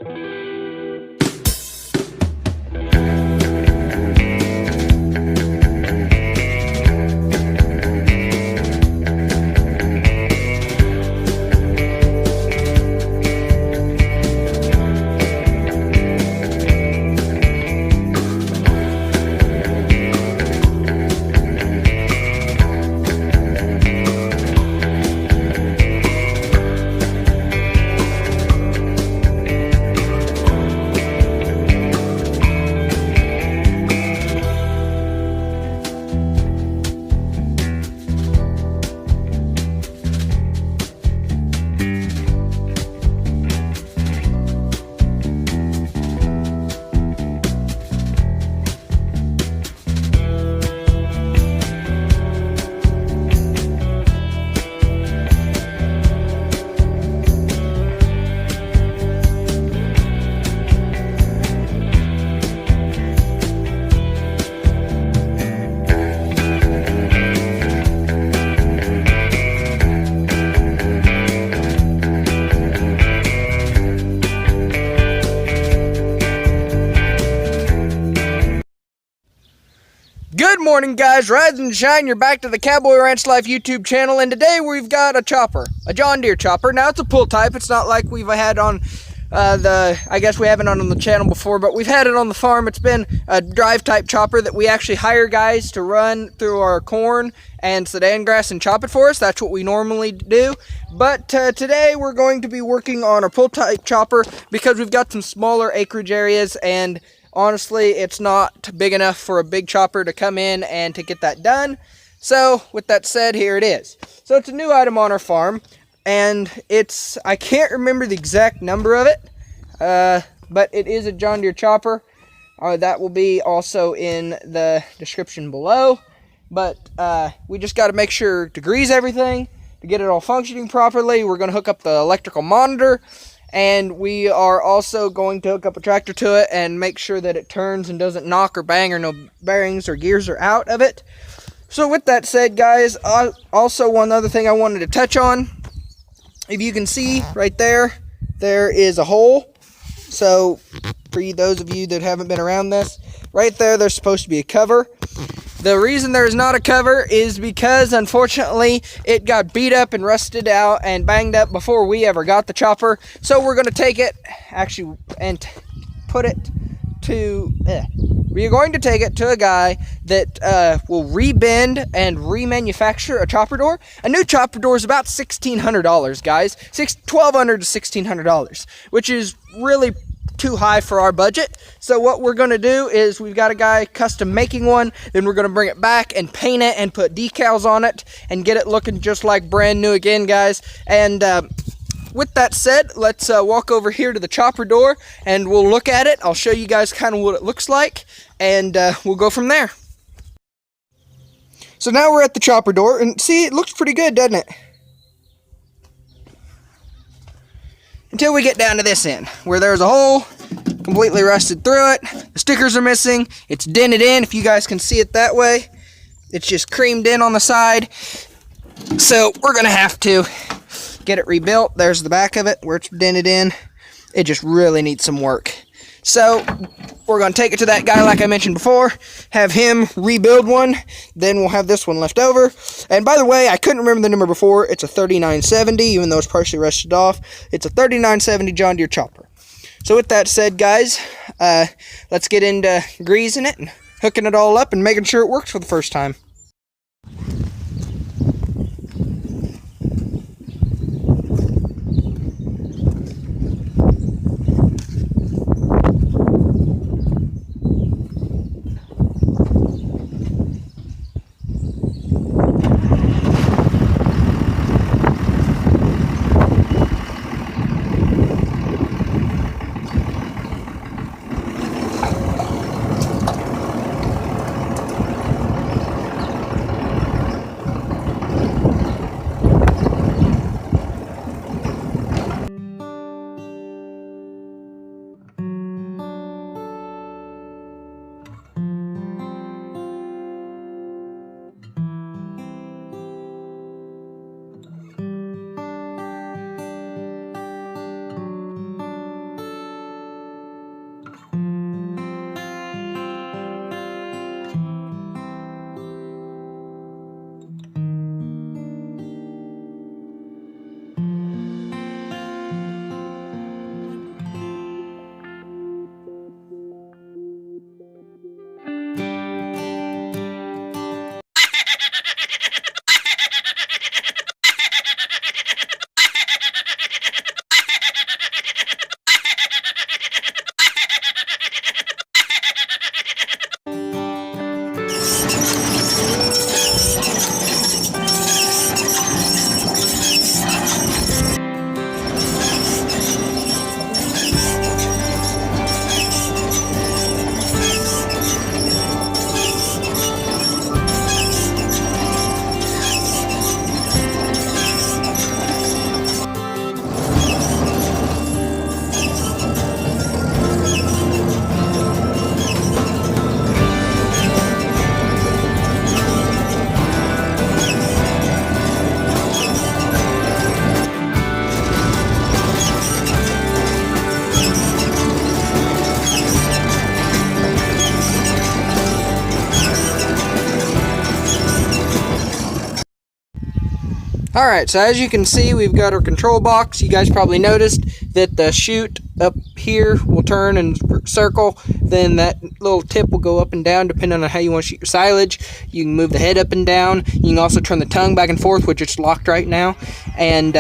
Good morning, guys. Rise and shine. You're back to the Cowboy Ranch Life YouTube channel, and today we've got a chopper, a John Deere chopper. Now, it's a pull type. It's not like we've had on I guess we haven't on the channel before, but we've had it on the farm. It's been a drive type chopper that we actually hire guys to run through our corn and sedan grass and chop it for us. That's what we normally do. But today we're going to be working on a pull type chopper because we've got some smaller acreage areas, and honestly, it's not big enough for a big chopper to come in and to get that done. So, with that said, here it is. So, it's a new item on our farm, and I can't remember the exact number of it, but it is a John Deere chopper. That will be also in the description below. But we just got to make sure to grease everything, to get it all functioning properly. We're going to hook up the electrical monitor, and we are also going to hook up a tractor to it and make sure that it turns and doesn't knock or bang, or no bearings or gears are out of it. So with that said, guys, also one other thing I wanted to touch on. If you can see right there, there is a hole. So for those of you that haven't been around this, right there, there's supposed to be a cover. The reason there's not a cover is because, unfortunately, it got beat up and rusted out and banged up before we ever got the chopper. So we're going to take it, and put it to, we're going to take it to a guy that will rebend and remanufacture a chopper door. A new chopper door is about $1,600, guys. $1,200 to $1,600, which is really too high for our budget. So what we're going to do is, we've got a guy custom making one, then we're going to bring it back and paint it and put decals on it and get it looking just like brand new again, guys. And with that said, let's walk over here to the chopper door and we'll look at it. I'll show you guys kind of what it looks like, and we'll go from there. So now we're at the chopper door, and see, it looks pretty good, doesn't it? Until we get down to this end, where there's a hole, completely rusted through it. The stickers are missing. It's dented in, if you guys can see it that way. It's just creamed in on the side. So we're going to have to get it rebuilt. There's the back of it, where it's dented in. It just really needs some work. So we're going to take it to that guy, like I mentioned before, have him rebuild one, then we'll have this one left over. And by the way, I couldn't remember the number before. It's a 3970, even though it's partially rusted off. It's a 3970 John Deere chopper. So with that said, guys, let's get into greasing it and hooking it all up and making sure it works for the first time. Alright, so as you can see, we've got our control box. You guys probably noticed that the chute up here will turn and circle. Then that little tip will go up and down depending on how you want to shoot your silage. You can move the head up and down. You can also turn the tongue back and forth, which it's locked right now. And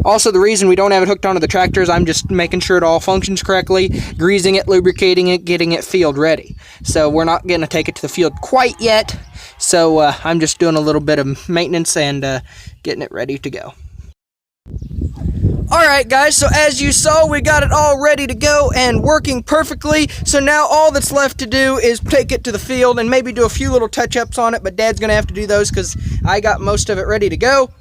also the reason we don't have it hooked onto the tractor is I'm just making sure it all functions correctly, greasing it, lubricating it, getting it field ready. So we're not going to take it to the field quite yet. So I'm just doing a little bit of maintenance and getting it ready to go. Alright guys, so as you saw, we got it all ready to go and working perfectly. So now all that's left to do is take it to the field and maybe do a few little touch-ups on it, but Dad's going to have to do those because I got most of it ready to go.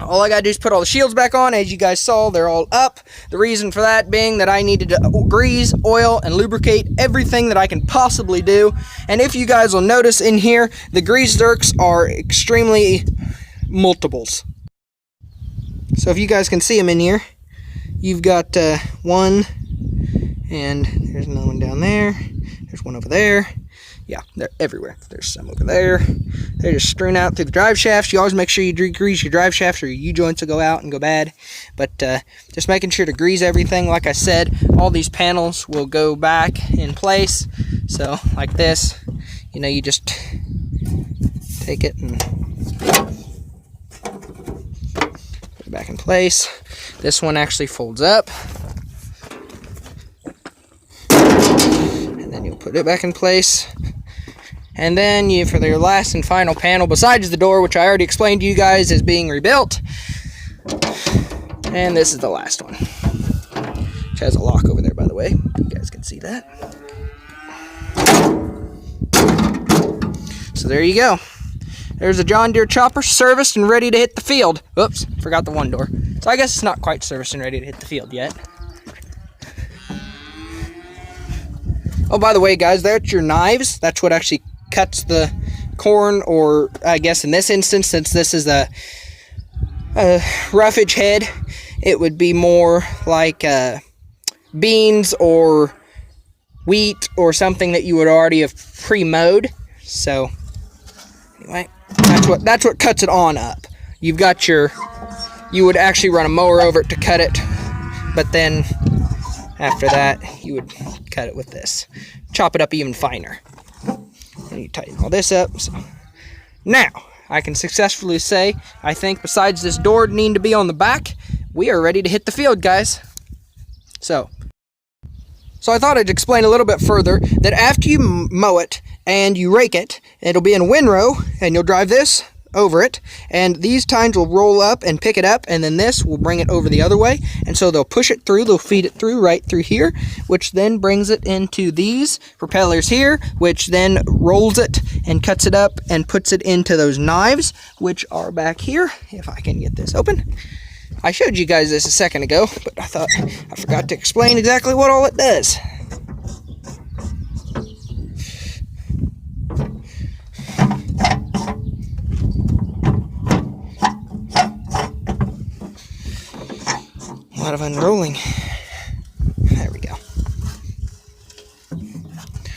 All I got to do is put all the shields back on. As you guys saw, they're all up. The reason for that being that I needed to grease, oil, and lubricate everything that I can possibly do. And if you guys will notice in here, the grease zerks are extremely multiples. So if you guys can see them in here, you've got one, and there's another one down there. There's one over there. Yeah, they're everywhere. There's some over there. They're just strewn out through the drive shafts. You always make sure you grease your drive shafts or your U-joints will go out and go bad. But just making sure to grease everything. Like I said, all these panels will go back in place. So like this, you know, you just take it and put it back in place. This one actually folds up. And then you'll put it back in place. And then you, for your last and final panel, besides the door, which I already explained to you guys is being rebuilt. And this is the last one, which has a lock over there, by the way. You guys can see that. So there you go. There's a John Deere chopper serviced and ready to hit the field. Oops, forgot the one door. So I guess it's not quite serviced and ready to hit the field yet. Oh, by the way, guys, that's your knives. That's what actually cuts the corn, or I guess in this instance, since this is a roughage head, it would be more like beans or wheat or something that you would already have pre-mowed. So anyway, that's what cuts it on up. You've got your, you would actually run a mower over it to cut it, but then after that you would cut it with this, chop it up even finer. And you tighten all this up. So now I can successfully say, I think besides this door needing to be on the back, we are ready to hit the field, guys. So I thought I'd explain a little bit further that after you mow it and you rake it, it'll be in a windrow, and you'll drive this over it, and these tines will roll up and pick it up, and then this will bring it over the other way, and so they'll push it through, they'll feed it through right through here, which then brings it into these propellers here, which then rolls it and cuts it up and puts it into those knives, which are back here. If I can get this open. I showed you guys this a second ago, but I thought I forgot to explain exactly what all it does. A lot of unrolling. There we go.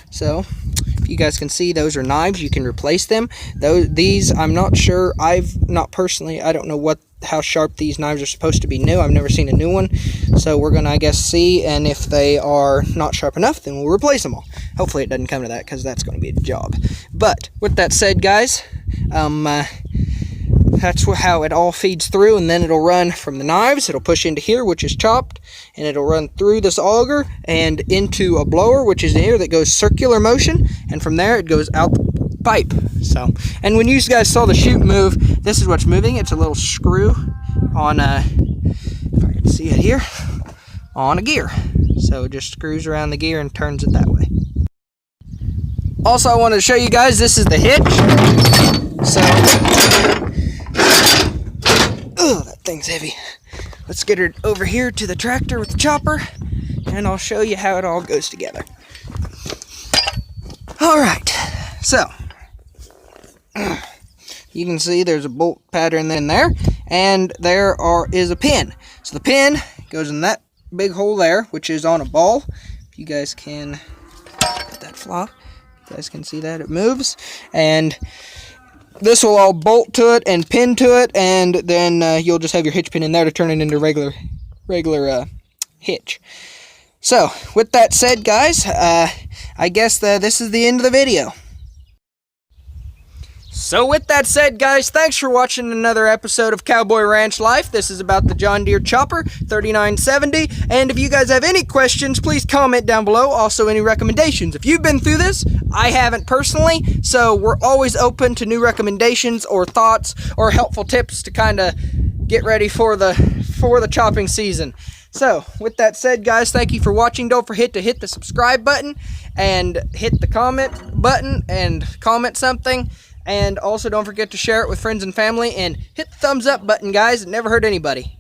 So if you guys can see, those are knives. You can replace them. These I'm not sure. I've not personally, I don't know how sharp these knives are supposed to be new. I've never seen a new one. So we're gonna, I guess, see, and if they are not sharp enough, then we'll replace them all. Hopefully it doesn't come to that, because that's going to be a job. But with that said, guys, that's how it all feeds through, and then it'll run from the knives. It'll push into here, which is chopped, and it'll run through this auger and into a blower, which is here, that goes circular motion, and from there it goes out the pipe. So, and when you guys saw the chute move, this is what's moving. It's a little screw on if I can see it here, on a gear. So it just screws around the gear and turns it that way. Also, I wanted to show you guys, this is the hitch. So, oh, that thing's heavy. Let's get her over here to the tractor with the chopper, and I'll show you how it all goes together. Alright, so you can see there's a bolt pattern in there, and there is a pin. So the pin goes in that big hole there, which is on a ball. If you guys can let that flop, you guys can see that it moves, and this will all bolt to it and pin to it, and then you'll just have your hitch pin in there to turn it into regular hitch. So, with that said, guys, I guess this is the end of the video. So with that said, guys, thanks for watching another episode of Cowboy Ranch Life. This is about the John Deere Chopper 3970. And if you guys have any questions, please comment down below. Also, any recommendations. If you've been through this, I haven't personally, so we're always open to new recommendations or thoughts or helpful tips to kind of get ready for the chopping season. So, with that said, guys, thank you for watching. Don't forget to hit the subscribe button and hit the comment button and comment something. And also don't forget to share it with friends and family and hit the thumbs up button, guys. It never hurt anybody.